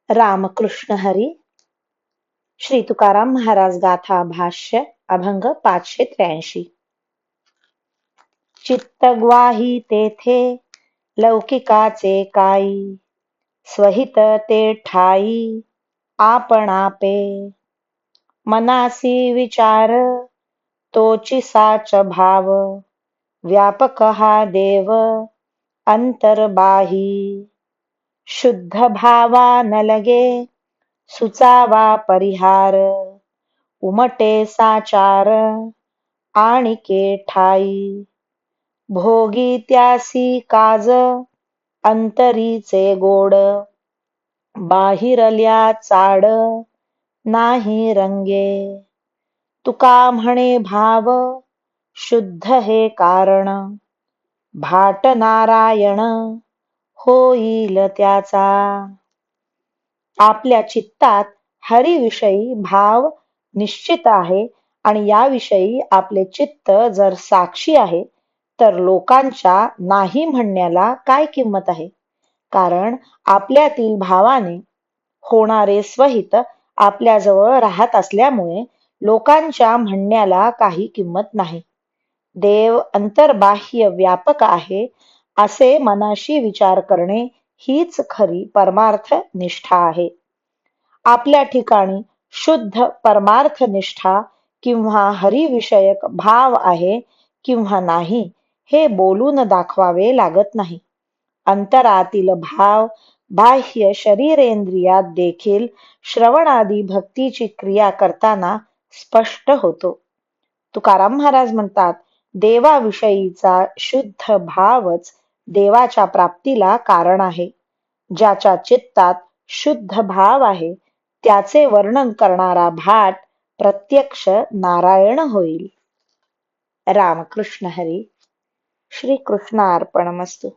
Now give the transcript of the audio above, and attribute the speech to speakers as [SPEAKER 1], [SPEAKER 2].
[SPEAKER 1] रामकृष्ण हरी. श्री तुकाराम महाराज गाथा भाष्य अभंग 583. चित्त ग्वाही तेथे लौकिकाचे काई, स्वहित ते ठाई आपण आपे. मनासी विचार तोची साच भाव, व्यापक हा देव अंतर्बाही. शुद्ध भावा न लगे सुचावा परिहार, उमटे साचार आणिके ठाई. भोगी त्यासी काज अंतरीचे गोड, बाहिरल्या चाड नाही रंगे. तुका म्हणे भाव शुद्ध हे कारण, भाट नारायण होईल त्याचा. आपल्या चित्तात हरीविषयी भाव निश्चित आहे आणि याविषयी आपले चित्त जर साक्षी आहे तर लोकांच्या नाही म्हणण्याला काय किंमत आहे. कारण आपल्यातील भावाने होणारे स्वहित आपल्याजवळ राहत असल्यामुळे लोकांच्या म्हणण्याला काही किंमत नाही. देव अंतर्बाह्य व्यापक आहे असे मनाशी विचार करणे हीच खरी परमार्थ निष्ठा आहे. आपल्या ठिकाणी शुद्ध परमार्थ निष्ठा किंवा हरिविषयक भाव आहे किंवा नाही हे बोलून दाखवावे लागत नाही. अंतरातील भाव बाह्य शरीरेंद्रियात देखील श्रवणादी भक्तीची क्रिया करताना स्पष्ट होतो. तुकाराम महाराज म्हणतात, देवाविषयीचा शुद्ध भावच देवाच्या प्राप्तीला कारण आहे. ज्याच्या चित्तात शुद्ध भाव आहे त्याचे वर्णन करणारा भाट प्रत्यक्ष नारायण होईल. रामकृष्ण हरी. श्री कृष्णार्पणमस्तु.